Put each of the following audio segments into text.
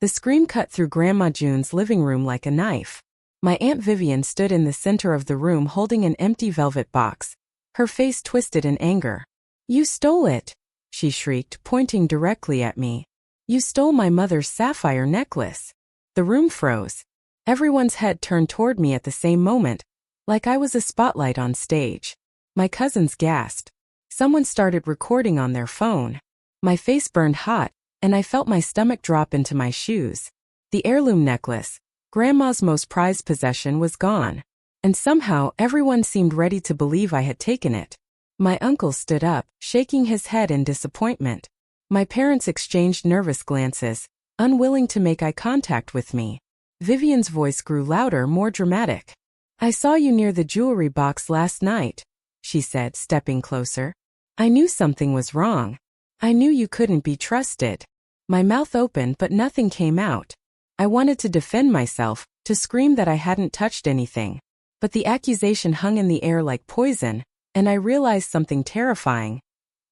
The scream cut through Grandma June's living room like a knife. My Aunt Vivian stood in the center of the room holding an empty velvet box, her face twisted in anger. "You stole it!" she shrieked, pointing directly at me. "You stole my mother's sapphire necklace." The room froze. Everyone's head turned toward me at the same moment, like I was a spotlight on stage. My cousins gasped. Someone started recording on their phone. My face burned hot, and I felt my stomach drop into my shoes. The heirloom necklace, Grandma's most prized possession, was gone, and somehow everyone seemed ready to believe I had taken it. My uncle stood up, shaking his head in disappointment. My parents exchanged nervous glances, unwilling to make eye contact with me. Vivian's voice grew louder, more dramatic. "I saw you near the jewelry box last night," she said, stepping closer. "I knew something was wrong. I knew you couldn't be trusted." My mouth opened but nothing came out. I wanted to defend myself, to scream that I hadn't touched anything. But the accusation hung in the air like poison, and I realized something terrifying.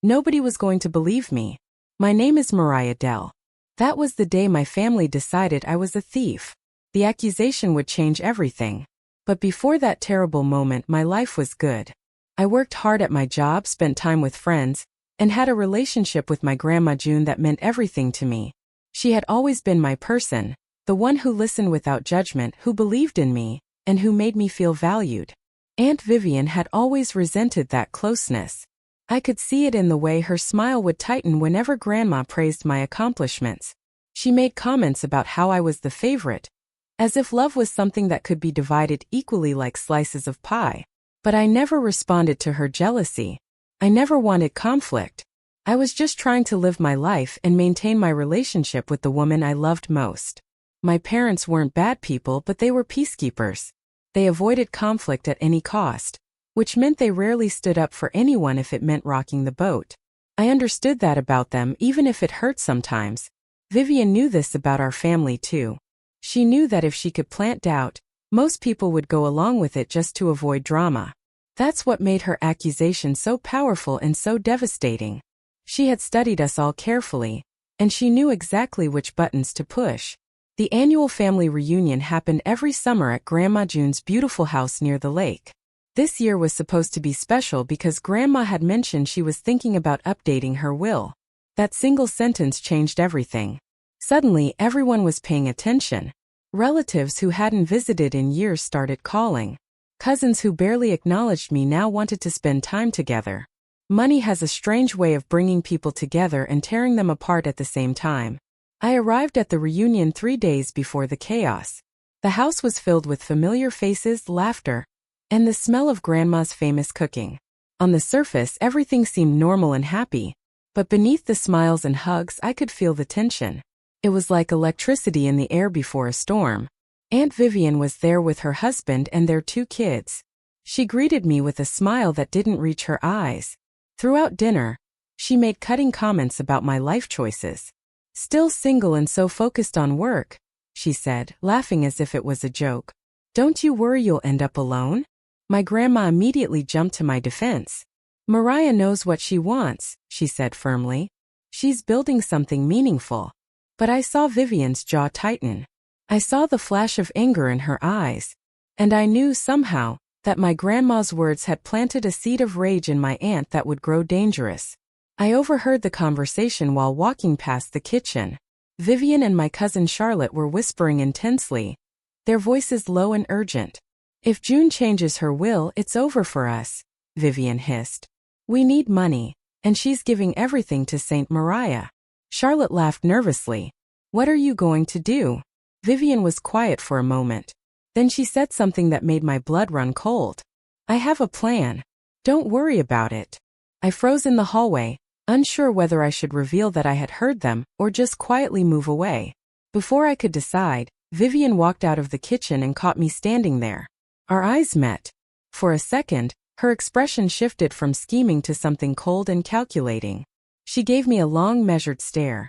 Nobody was going to believe me. My name is Mariah Dell. That was the day my family decided I was a thief. The accusation would change everything. But before that terrible moment, my life was good. I worked hard at my job, spent time with friends, and had a relationship with my Grandma June that meant everything to me. She had always been my person, the one who listened without judgment, who believed in me, and who made me feel valued. Aunt Vivian had always resented that closeness. I could see it in the way her smile would tighten whenever Grandma praised my accomplishments. She made comments about how I was the favorite, as if love was something that could be divided equally like slices of pie. But I never responded to her jealousy. I never wanted conflict. I was just trying to live my life and maintain my relationship with the woman I loved most. My parents weren't bad people, but they were peacekeepers. They avoided conflict at any cost, which meant they rarely stood up for anyone if it meant rocking the boat. I understood that about them, even if it hurt sometimes. Vivian knew this about our family too. She knew that if she could plant doubt, most people would go along with it just to avoid drama. That's what made her accusation so powerful and so devastating. She had studied us all carefully, and she knew exactly which buttons to push. The annual family reunion happened every summer at Grandma June's beautiful house near the lake. This year was supposed to be special because Grandma had mentioned she was thinking about updating her will. That single sentence changed everything. Suddenly, everyone was paying attention. Relatives who hadn't visited in years started calling. Cousins who barely acknowledged me now wanted to spend time together. Money has a strange way of bringing people together and tearing them apart at the same time. I arrived at the reunion 3 days before the chaos. The house was filled with familiar faces, laughter, and the smell of Grandma's famous cooking. On the surface, everything seemed normal and happy, but beneath the smiles and hugs, I could feel the tension. It was like electricity in the air before a storm. Aunt Vivian was there with her husband and their 2 kids. She greeted me with a smile that didn't reach her eyes. Throughout dinner, she made cutting comments about my life choices. "Still single and so focused on work," she said, laughing as if it was a joke. "Don't you worry you'll end up alone?" My grandma immediately jumped to my defense. "Mariah knows what she wants," she said firmly. "She's building something meaningful." But I saw Vivian's jaw tighten. I saw the flash of anger in her eyes. And I knew somehow that my grandma's words had planted a seed of rage in my aunt that would grow dangerous. I overheard the conversation while walking past the kitchen. Vivian and my cousin Charlotte were whispering intensely, their voices low and urgent. "If June changes her will, it's over for us," Vivian hissed. "We need money, and she's giving everything to Saint Mariah." Charlotte laughed nervously. "What are you going to do?" Vivian was quiet for a moment. Then she said something that made my blood run cold. "I have a plan. Don't worry about it." I froze in the hallway, unsure whether I should reveal that I had heard them or just quietly move away. Before I could decide, Vivian walked out of the kitchen and caught me standing there. Our eyes met. For a second, her expression shifted from scheming to something cold and calculating. She gave me a long, measured stare.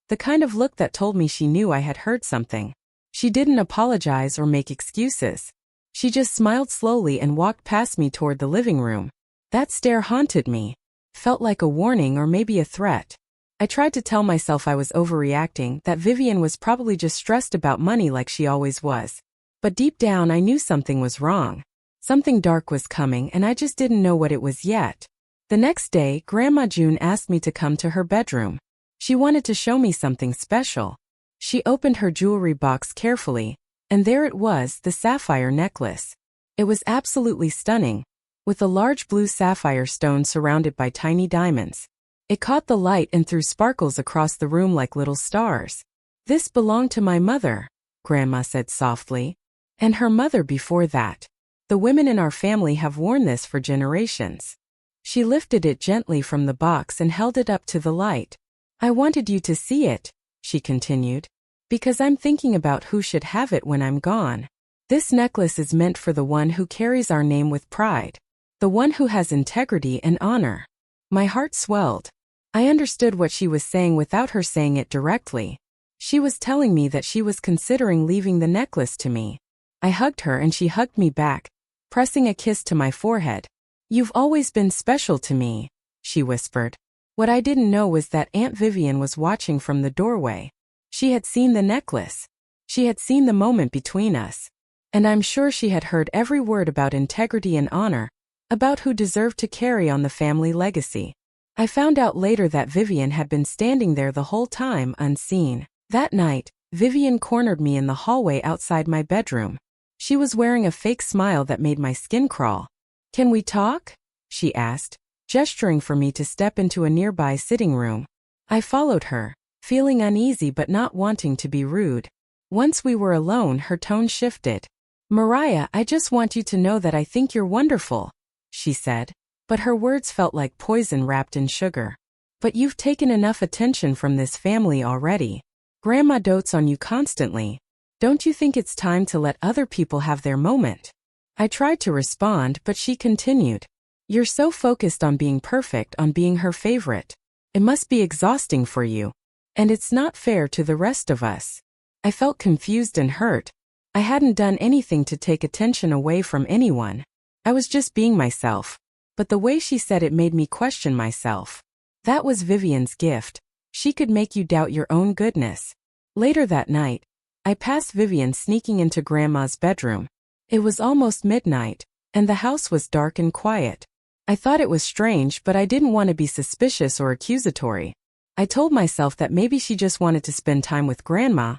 The kind of look that told me she knew I had heard something. She didn't apologize or make excuses. She just smiled slowly and walked past me toward the living room. That stare haunted me. Felt like a warning or maybe a threat. I tried to tell myself I was overreacting, that Vivian was probably just stressed about money like she always was. But deep down I knew something was wrong. Something dark was coming and I just didn't know what it was yet. The next day, Grandma June asked me to come to her bedroom. She wanted to show me something special. She opened her jewelry box carefully, and there it was, the sapphire necklace. It was absolutely stunning, with a large blue sapphire stone surrounded by tiny diamonds. It caught the light and threw sparkles across the room like little stars. "This belonged to my mother," Grandma said softly. "And her mother before that. The women in our family have worn this for generations." She lifted it gently from the box and held it up to the light. "I wanted you to see it," she continued, "because I'm thinking about who should have it when I'm gone. This necklace is meant for the one who carries our name with pride, the one who has integrity and honor." My heart swelled. I understood what she was saying without her saying it directly. She was telling me that she was considering leaving the necklace to me. I hugged her and she hugged me back, pressing a kiss to my forehead. "You've always been special to me," she whispered. What I didn't know was that Aunt Vivian was watching from the doorway. She had seen the necklace. She had seen the moment between us. And I'm sure she had heard every word about integrity and honor, about who deserved to carry on the family legacy. I found out later that Vivian had been standing there the whole time, unseen. That night, Vivian cornered me in the hallway outside my bedroom. She was wearing a fake smile that made my skin crawl. "Can we talk?" she asked, gesturing for me to step into a nearby sitting room. I followed her, feeling uneasy but not wanting to be rude. Once we were alone, her tone shifted. "Mariah, I just want you to know that I think you're wonderful," she said, but her words felt like poison wrapped in sugar. "But you've taken enough attention from this family already. Grandma dotes on you constantly. Don't you think it's time to let other people have their moment?" I tried to respond, but she continued. "You're so focused on being perfect, on being her favorite. It must be exhausting for you. And it's not fair to the rest of us." I felt confused and hurt. I hadn't done anything to take attention away from anyone. I was just being myself. But the way she said it made me question myself. That was Vivian's gift. She could make you doubt your own goodness. Later that night, I passed Vivian sneaking into Grandma's bedroom. It was almost midnight, and the house was dark and quiet. I thought it was strange, but I didn't want to be suspicious or accusatory. I told myself that maybe she just wanted to spend time with Grandma,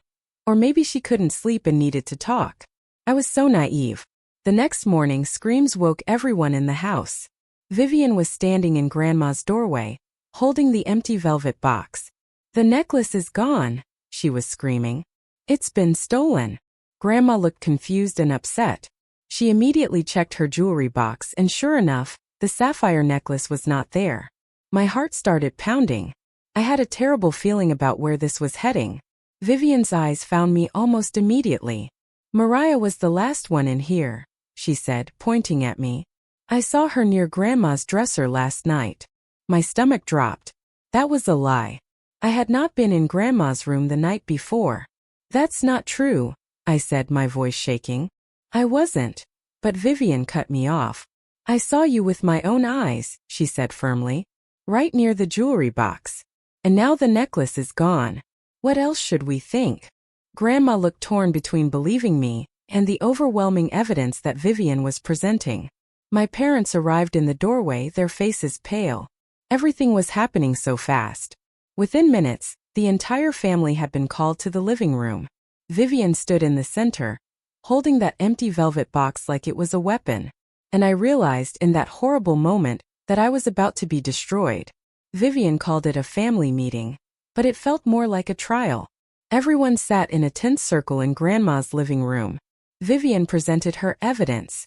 or maybe she couldn't sleep and needed to talk. I was so naive. The next morning, screams woke everyone in the house. Vivian was standing in Grandma's doorway, holding the empty velvet box. "The necklace is gone," she was screaming. "It's been stolen." Grandma looked confused and upset. She immediately checked her jewelry box and sure enough, the sapphire necklace was not there. My heart started pounding. I had a terrible feeling about where this was heading. Vivian's eyes found me almost immediately. "Mariah was the last one in here," she said, pointing at me. "I saw her near Grandma's dresser last night." My stomach dropped. That was a lie. I had not been in Grandma's room the night before. "That's not true," I said, my voice shaking. "I wasn't." But Vivian cut me off. "I saw you with my own eyes," she said firmly. "Right near the jewelry box. And now the necklace is gone. What else should we think?" Grandma looked torn between believing me and the overwhelming evidence that Vivian was presenting. My parents arrived in the doorway, their faces pale. Everything was happening so fast. Within minutes, the entire family had been called to the living room. Vivian stood in the center, holding that empty velvet box like it was a weapon. And I realized in that horrible moment that I was about to be destroyed. Vivian called it a family meeting, but it felt more like a trial. Everyone sat in a tense circle in Grandma's living room. Vivian presented her evidence.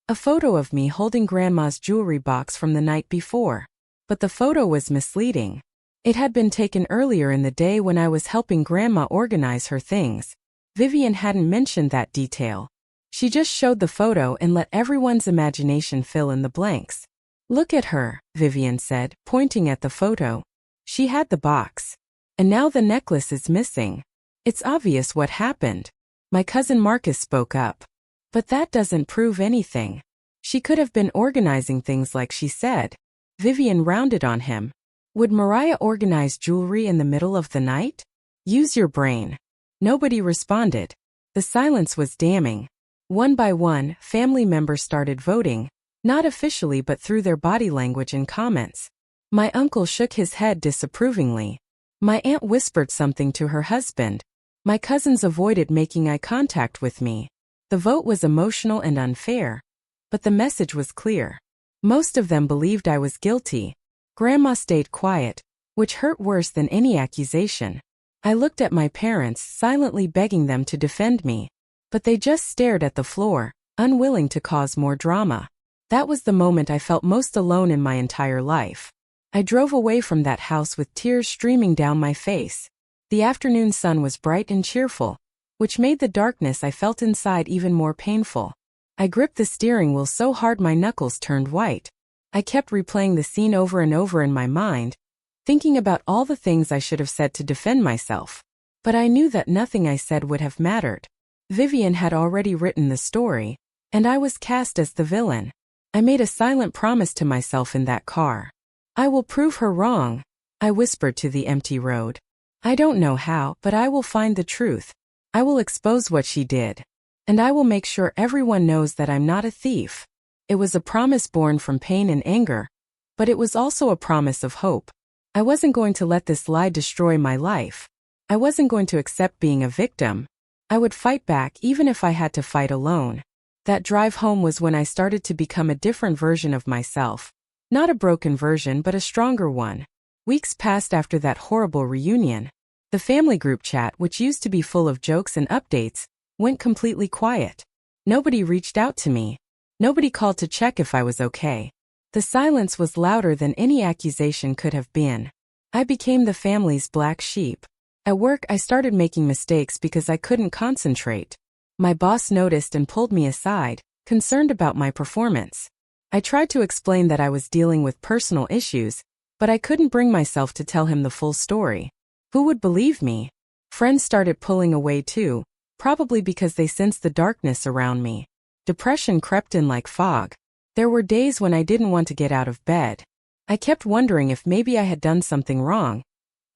A photo of me holding Grandma's jewelry box from the night before. But the photo was misleading. It had been taken earlier in the day when I was helping Grandma organize her things. Vivian hadn't mentioned that detail. She just showed the photo and let everyone's imagination fill in the blanks. "Look at her," Vivian said, pointing at the photo. "She had the box. And now the necklace is missing. It's obvious what happened." My cousin Marcus spoke up. "But that doesn't prove anything. She could have been organizing things like she said." Vivian rounded on him. Would Mariah organize jewelry in the middle of the night? Use your brain. Nobody responded. The silence was damning. One by one, family members started voting, not officially but through their body language and comments. My uncle shook his head disapprovingly. My aunt whispered something to her husband. My cousins avoided making eye contact with me. The vote was emotional and unfair, but the message was clear. Most of them believed I was guilty. Grandma stayed quiet, which hurt worse than any accusation. I looked at my parents, silently begging them to defend me, but they just stared at the floor, unwilling to cause more drama. That was the moment I felt most alone in my entire life. I drove away from that house with tears streaming down my face. The afternoon sun was bright and cheerful, which made the darkness I felt inside even more painful. I gripped the steering wheel so hard my knuckles turned white. I kept replaying the scene over and over in my mind, thinking about all the things I should have said to defend myself. But I knew that nothing I said would have mattered. Vivian had already written the story, and I was cast as the villain. I made a silent promise to myself in that car. I will prove her wrong, I whispered to the empty road. I don't know how, but I will find the truth. I will expose what she did. And I will make sure everyone knows that I'm not a thief. It was a promise born from pain and anger, but it was also a promise of hope. I wasn't going to let this lie destroy my life. I wasn't going to accept being a victim. I would fight back even if I had to fight alone. That drive home was when I started to become a different version of myself. Not a broken version but a stronger one. Weeks passed after that horrible reunion. The family group chat, which used to be full of jokes and updates, went completely quiet. Nobody reached out to me. Nobody called to check if I was okay. The silence was louder than any accusation could have been. I became the family's black sheep. At work, I started making mistakes because I couldn't concentrate. My boss noticed and pulled me aside, concerned about my performance. I tried to explain that I was dealing with personal issues, but I couldn't bring myself to tell him the full story. Who would believe me? Friends started pulling away too, probably because they sensed the darkness around me. Depression crept in like fog. There were days when I didn't want to get out of bed. I kept wondering if maybe I had done something wrong.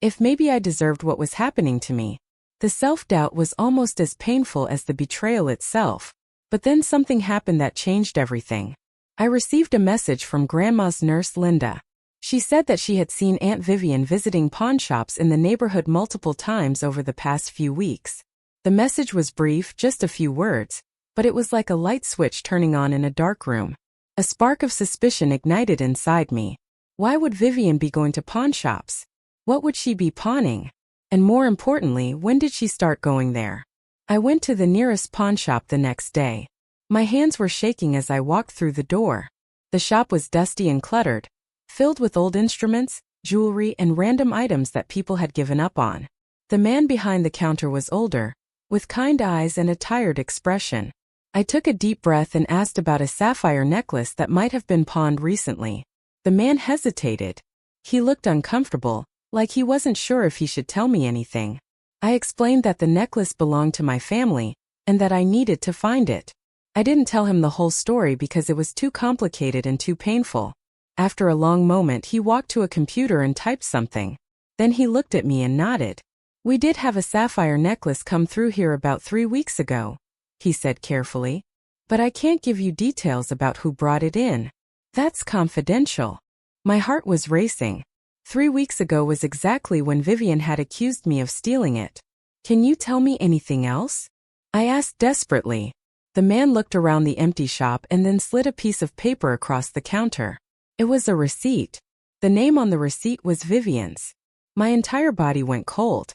If maybe I deserved what was happening to me. The self-doubt was almost as painful as the betrayal itself. But then something happened that changed everything. I received a message from Grandma's nurse Linda. She said that she had seen Aunt Vivian visiting pawn shops in the neighborhood multiple times over the past few weeks. The message was brief, just a few words, but it was like a light switch turning on in a dark room. A spark of suspicion ignited inside me. Why would Vivian be going to pawn shops? What would she be pawning? And more importantly, when did she start going there? I went to the nearest pawn shop the next day. My hands were shaking as I walked through the door. The shop was dusty and cluttered, filled with old instruments, jewelry, and random items that people had given up on. The man behind the counter was older, with kind eyes and a tired expression. I took a deep breath and asked about a sapphire necklace that might have been pawned recently. The man hesitated. He looked uncomfortable, like he wasn't sure if he should tell me anything. I explained that the necklace belonged to my family, and that I needed to find it. I didn't tell him the whole story because it was too complicated and too painful. After a long moment, he walked to a computer and typed something. Then he looked at me and nodded. "We did have a sapphire necklace come through here about 3 weeks ago," he said carefully. "But I can't give you details about who brought it in. That's confidential." My heart was racing. 3 weeks ago was exactly when Vivian had accused me of stealing it. "Can you tell me anything else?" I asked desperately. The man looked around the empty shop and then slid a piece of paper across the counter. It was a receipt. The name on the receipt was Vivian's. My entire body went cold.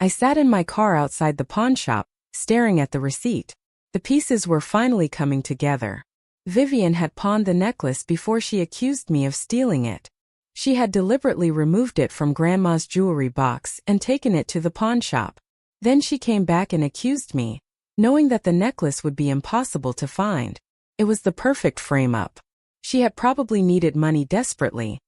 I sat in my car outside the pawn shop, staring at the receipt. The pieces were finally coming together. Vivian had pawned the necklace before she accused me of stealing it. She had deliberately removed it from Grandma's jewelry box and taken it to the pawn shop. Then she came back and accused me, knowing that the necklace would be impossible to find. It was the perfect frame-up. She had probably needed money desperately.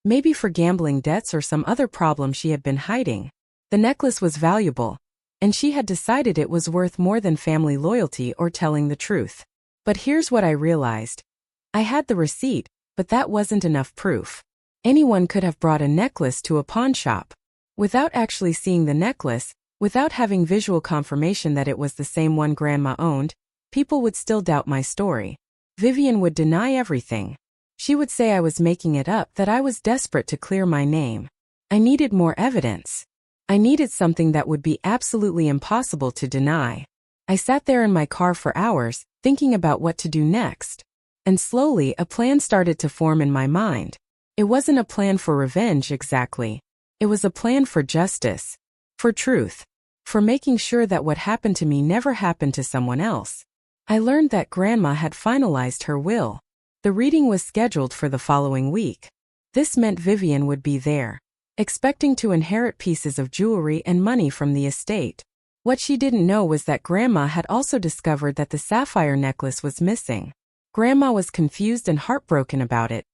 Maybe for gambling debts or some other problem she had been hiding. The necklace was valuable, and she had decided it was worth more than family loyalty or telling the truth. But here's what I realized. I had the receipt, but that wasn't enough proof. Anyone could have brought a necklace to a pawn shop. Without actually seeing the necklace, without having visual confirmation that it was the same one Grandma owned, people would still doubt my story. Vivian would deny everything. She would say I was making it up, that I was desperate to clear my name. I needed more evidence. I needed something that would be absolutely impossible to deny. I sat there in my car for hours, thinking about what to do next. And slowly, a plan started to form in my mind. It wasn't a plan for revenge exactly. It was a plan for justice. For truth. For making sure that what happened to me never happened to someone else. I learned that Grandma had finalized her will. The reading was scheduled for the following week. This meant Vivian would be there, expecting to inherit pieces of jewelry and money from the estate. What she didn't know was that Grandma had also discovered that the sapphire necklace was missing. Grandma was confused and heartbroken about it,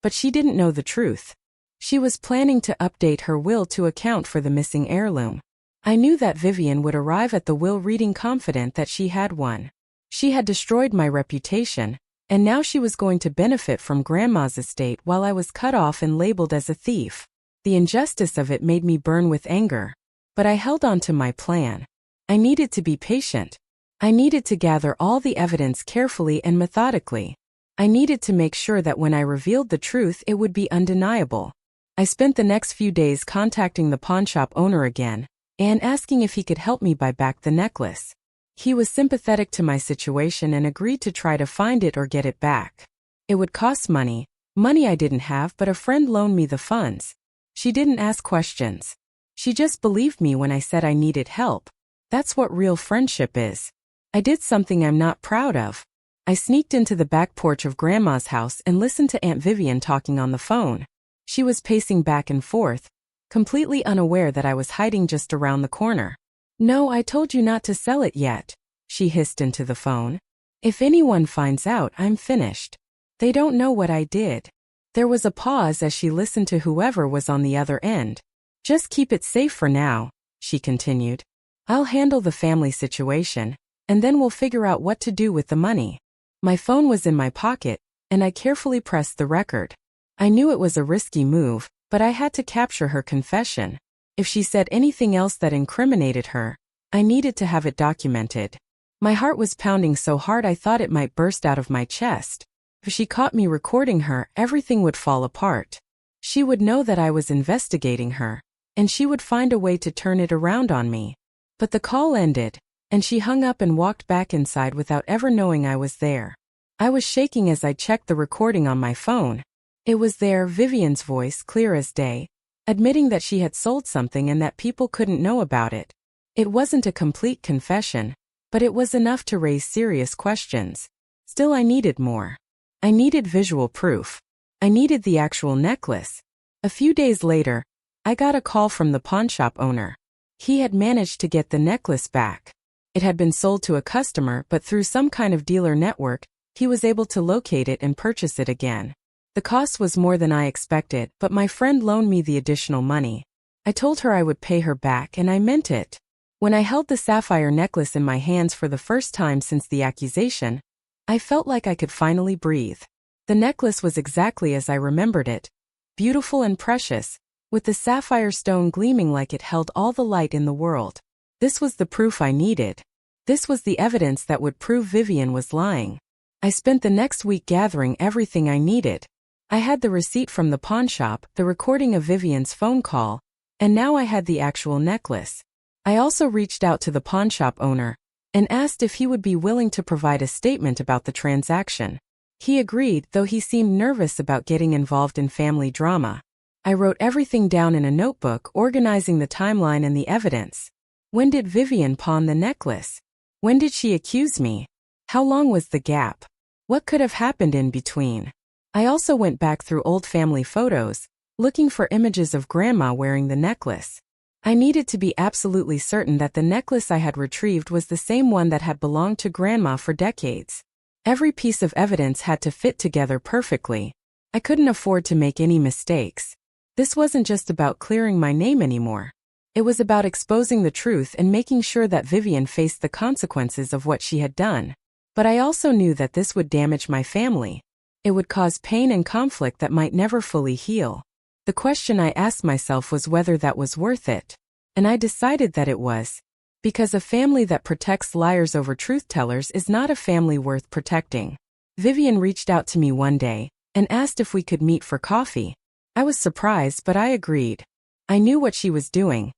but she didn't know the truth. She was planning to update her will to account for the missing heirloom. I knew that Vivian would arrive at the will reading confident that she had won. She had destroyed my reputation, and now she was going to benefit from Grandma's estate while I was cut off and labeled as a thief. The injustice of it made me burn with anger. But I held on to my plan. I needed to be patient. I needed to gather all the evidence carefully and methodically. I needed to make sure that when I revealed the truth it would be undeniable. I spent the next few days contacting the pawnshop owner again, and asking if he could help me buy back the necklace. He was sympathetic to my situation and agreed to try to find it or get it back. It would cost money I didn't have, but a friend loaned me the funds. She didn't ask questions. She just believed me when I said I needed help. That's what real friendship is. I did something I'm not proud of. I sneaked into the back porch of Grandma's house and listened to Aunt Vivian talking on the phone. She was pacing back and forth, completely unaware that I was hiding just around the corner. "No, I told you not to sell it yet," she hissed into the phone. "If anyone finds out, I'm finished. They don't know what I did." There was a pause as she listened to whoever was on the other end. "Just keep it safe for now," she continued. "I'll handle the family situation, and then we'll figure out what to do with the money." My phone was in my pocket, and I carefully pressed the record. I knew it was a risky move, but I had to capture her confession. If she said anything else that incriminated her, I needed to have it documented. My heart was pounding so hard I thought it might burst out of my chest. If she caught me recording her, everything would fall apart. She would know that I was investigating her, and she would find a way to turn it around on me. But the call ended, and she hung up and walked back inside without ever knowing I was there. I was shaking as I checked the recording on my phone. It was there, Vivian's voice clear as day, admitting that she had sold something and that people couldn't know about it. It wasn't a complete confession, but it was enough to raise serious questions. Still, I needed more. I needed visual proof. I needed the actual necklace. A few days later, I got a call from the pawnshop owner. He had managed to get the necklace back. It had been sold to a customer, but through some kind of dealer network, he was able to locate it and purchase it again. The cost was more than I expected, but my friend loaned me the additional money. I told her I would pay her back, and I meant it. When I held the sapphire necklace in my hands for the first time since the accusation, I felt like I could finally breathe. The necklace was exactly as I remembered it, beautiful and precious, with the sapphire stone gleaming like it held all the light in the world. This was the proof I needed. This was the evidence that would prove Vivian was lying. I spent the next week gathering everything I needed. I had the receipt from the pawnshop, the recording of Vivian's phone call, and now I had the actual necklace. I also reached out to the pawnshop owner and asked if he would be willing to provide a statement about the transaction. He agreed, though he seemed nervous about getting involved in family drama. I wrote everything down in a notebook, organizing the timeline and the evidence. When did Vivian pawn the necklace? When did she accuse me? How long was the gap? What could have happened in between? I also went back through old family photos, looking for images of Grandma wearing the necklace. I needed to be absolutely certain that the necklace I had retrieved was the same one that had belonged to Grandma for decades. Every piece of evidence had to fit together perfectly. I couldn't afford to make any mistakes. This wasn't just about clearing my name anymore. It was about exposing the truth and making sure that Vivian faced the consequences of what she had done. But I also knew that this would damage my family. It would cause pain and conflict that might never fully heal. The question I asked myself was whether that was worth it. And I decided that it was. Because a family that protects liars over truth-tellers is not a family worth protecting. Vivian reached out to me one day and asked if we could meet for coffee. I was surprised, but I agreed. I knew what she was doing.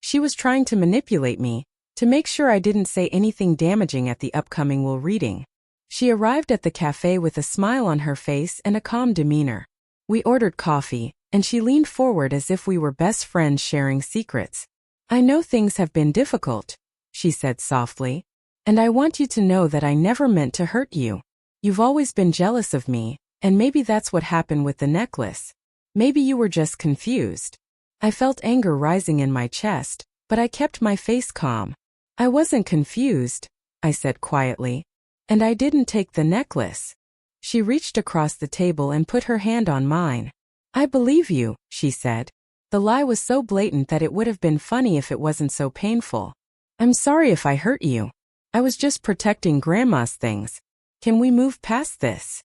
She was trying to manipulate me, to make sure I didn't say anything damaging at the upcoming will reading. She arrived at the cafe with a smile on her face and a calm demeanor. We ordered coffee, and she leaned forward as if we were best friends sharing secrets. I know things have been difficult, she said softly, and I want you to know that I never meant to hurt you. You've always been jealous of me, and maybe that's what happened with the necklace. Maybe you were just confused. I felt anger rising in my chest, but I kept my face calm. I wasn't confused, I said quietly. And I didn't take the necklace. She reached across the table and put her hand on mine. I believe you, she said. The lie was so blatant that it would have been funny if it wasn't so painful. I'm sorry if I hurt you. I was just protecting Grandma's things. Can we move past this?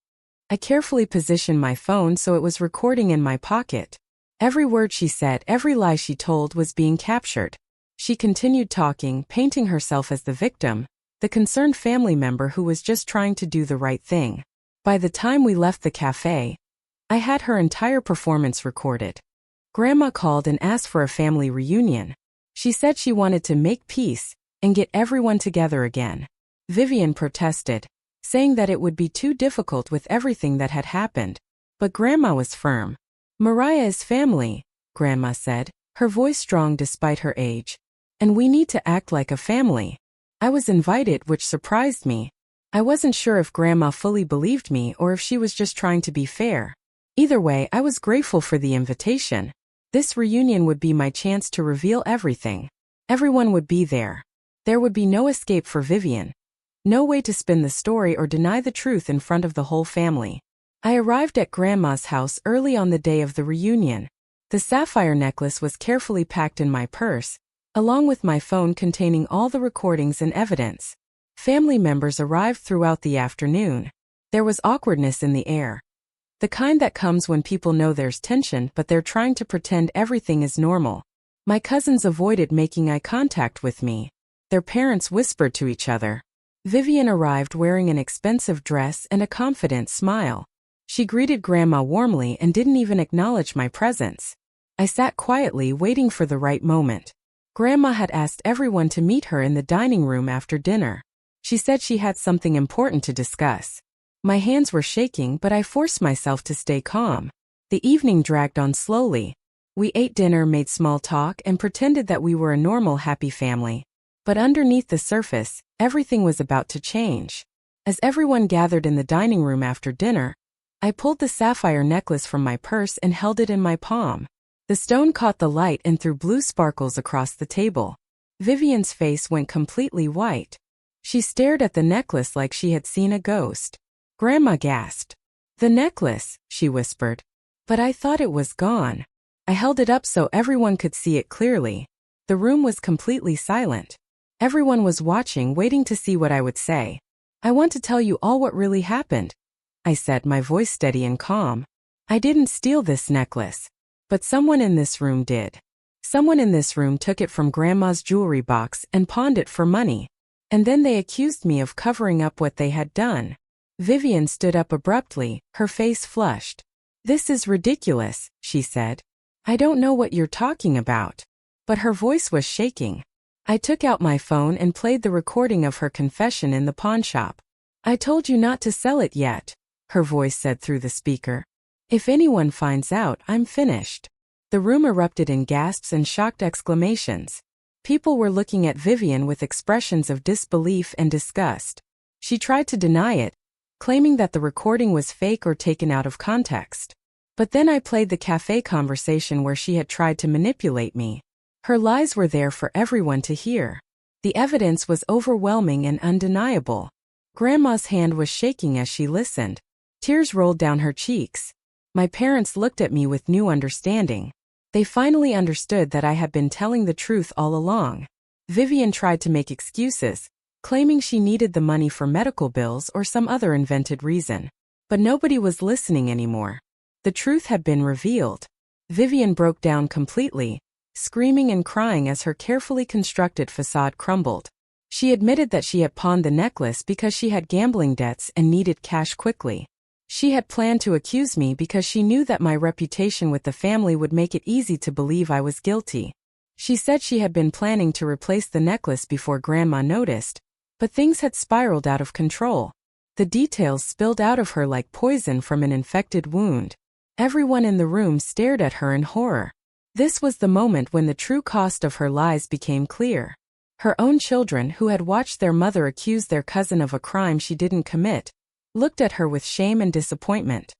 I carefully positioned my phone so it was recording in my pocket. Every word she said, every lie she told was being captured. She continued talking, painting herself as the victim, the concerned family member who was just trying to do the right thing. By the time we left the cafe, I had her entire performance recorded. Grandma called and asked for a family reunion. She said she wanted to make peace and get everyone together again. Vivian protested, saying that it would be too difficult with everything that had happened. But Grandma was firm. Mariah is family, Grandma said, her voice strong despite her age. And we need to act like a family. I was invited, which surprised me. I wasn't sure if Grandma fully believed me or if she was just trying to be fair. Either way, I was grateful for the invitation. This reunion would be my chance to reveal everything. Everyone would be there. There would be no escape for Vivian. No way to spin the story or deny the truth in front of the whole family. I arrived at Grandma's house early on the day of the reunion. The sapphire necklace was carefully packed in my purse, along with my phone containing all the recordings and evidence. Family members arrived throughout the afternoon. There was awkwardness in the air. The kind that comes when people know there's tension but they're trying to pretend everything is normal. My cousins avoided making eye contact with me. Their parents whispered to each other. Vivian arrived wearing an expensive dress and a confident smile. She greeted Grandma warmly and didn't even acknowledge my presence. I sat quietly waiting for the right moment. Grandma had asked everyone to meet her in the dining room after dinner. She said she had something important to discuss. My hands were shaking, but I forced myself to stay calm. The evening dragged on slowly. We ate dinner, made small talk, and pretended that we were a normal, happy family. But underneath the surface, everything was about to change. As everyone gathered in the dining room after dinner, I pulled the sapphire necklace from my purse and held it in my palm. The stone caught the light and threw blue sparkles across the table. Vivian's face went completely white. She stared at the necklace like she had seen a ghost. Grandma gasped. "The necklace," she whispered. "But I thought it was gone." I held it up so everyone could see it clearly. The room was completely silent. Everyone was watching, waiting to see what I would say. "I want to tell you all what really happened," I said, my voice steady and calm. "I didn't steal this necklace. But someone in this room did. Someone in this room took it from Grandma's jewelry box and pawned it for money. And then they accused me of covering up what they had done." Vivian stood up abruptly, her face flushed. "This is ridiculous," she said. "I don't know what you're talking about." But her voice was shaking. I took out my phone and played the recording of her confession in the pawn shop. "I told you not to sell it yet," her voice said through the speaker. "If anyone finds out, I'm finished." The room erupted in gasps and shocked exclamations. People were looking at Vivian with expressions of disbelief and disgust. She tried to deny it, claiming that the recording was fake or taken out of context. But then I played the cafe conversation where she had tried to manipulate me. Her lies were there for everyone to hear. The evidence was overwhelming and undeniable. Grandma's hand was shaking as she listened. Tears rolled down her cheeks. My parents looked at me with new understanding. They finally understood that I had been telling the truth all along. Vivian tried to make excuses, claiming she needed the money for medical bills or some other invented reason. But nobody was listening anymore. The truth had been revealed. Vivian broke down completely, screaming and crying as her carefully constructed facade crumbled. She admitted that she had pawned the necklace because she had gambling debts and needed cash quickly. She had planned to accuse me because she knew that my reputation with the family would make it easy to believe I was guilty. She said she had been planning to replace the necklace before Grandma noticed, but things had spiraled out of control. The details spilled out of her like poison from an infected wound. Everyone in the room stared at her in horror. This was the moment when the true cost of her lies became clear. Her own children, who had watched their mother accuse their cousin of a crime she didn't commit, looked at her with shame and disappointment.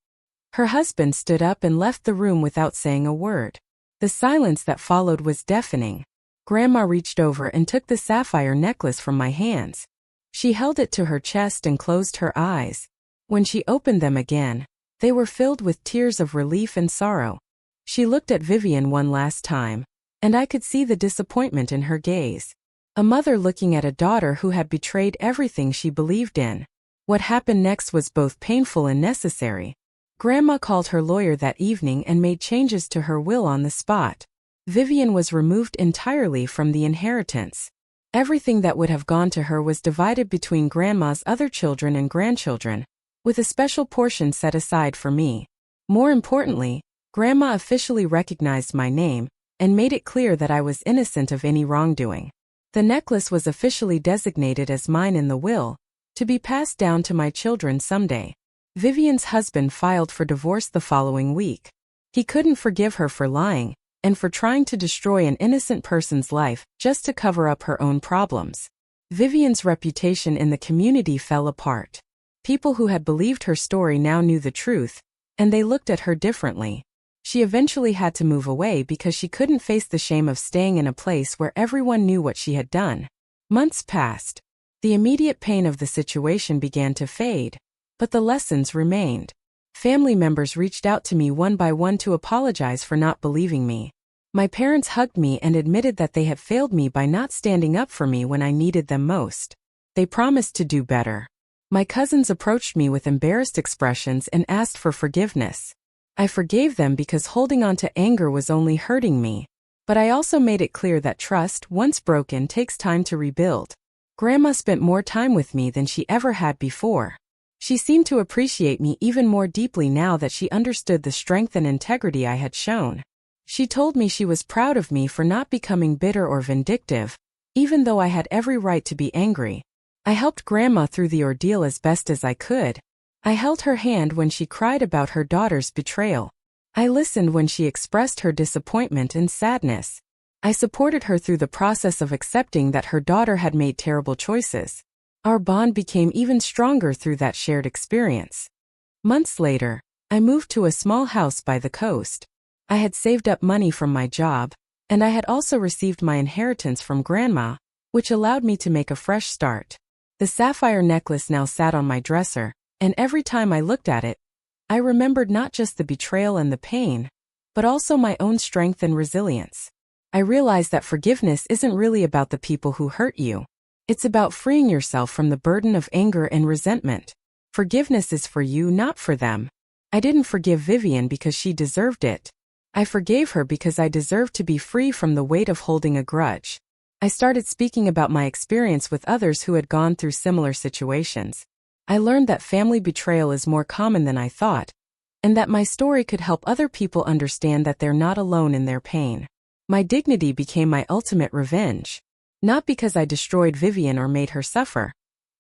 Her husband stood up and left the room without saying a word. The silence that followed was deafening. Grandma reached over and took the sapphire necklace from my hands. She held it to her chest and closed her eyes. When she opened them again, they were filled with tears of relief and sorrow. She looked at Vivian one last time, and I could see the disappointment in her gaze. A mother looking at a daughter who had betrayed everything she believed in. What happened next was both painful and necessary. Grandma called her lawyer that evening and made changes to her will on the spot. Vivian was removed entirely from the inheritance. Everything that would have gone to her was divided between Grandma's other children and grandchildren, with a special portion set aside for me. More importantly, Grandma officially recognized my name and made it clear that I was innocent of any wrongdoing. The necklace was officially designated as mine in the will, to be passed down to my children someday. Vivian's husband filed for divorce the following week. He couldn't forgive her for lying, and for trying to destroy an innocent person's life just to cover up her own problems. Vivian's reputation in the community fell apart. People who had believed her story now knew the truth, and they looked at her differently. She eventually had to move away because she couldn't face the shame of staying in a place where everyone knew what she had done. Months passed. The immediate pain of the situation began to fade, but the lessons remained. Family members reached out to me one by one to apologize for not believing me. My parents hugged me and admitted that they had failed me by not standing up for me when I needed them most. They promised to do better. My cousins approached me with embarrassed expressions and asked for forgiveness. I forgave them because holding on to anger was only hurting me. But I also made it clear that trust, once broken, takes time to rebuild. Grandma spent more time with me than she ever had before. She seemed to appreciate me even more deeply now that she understood the strength and integrity I had shown. She told me she was proud of me for not becoming bitter or vindictive, even though I had every right to be angry. I helped Grandma through the ordeal as best as I could. I held her hand when she cried about her daughter's betrayal. I listened when she expressed her disappointment and sadness. I supported her through the process of accepting that her daughter had made terrible choices. Our bond became even stronger through that shared experience. Months later, I moved to a small house by the coast. I had saved up money from my job, and I had also received my inheritance from Grandma, which allowed me to make a fresh start. The sapphire necklace now sat on my dresser, and every time I looked at it, I remembered not just the betrayal and the pain, but also my own strength and resilience. I realized that forgiveness isn't really about the people who hurt you. It's about freeing yourself from the burden of anger and resentment. Forgiveness is for you, not for them. I didn't forgive Vivian because she deserved it. I forgave her because I deserved to be free from the weight of holding a grudge. I started speaking about my experience with others who had gone through similar situations. I learned that family betrayal is more common than I thought, and that my story could help other people understand that they're not alone in their pain. My dignity became my ultimate revenge. Not because I destroyed Vivian or made her suffer,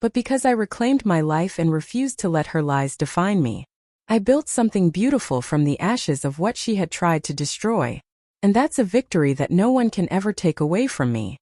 but because I reclaimed my life and refused to let her lies define me. I built something beautiful from the ashes of what she had tried to destroy. And that's a victory that no one can ever take away from me.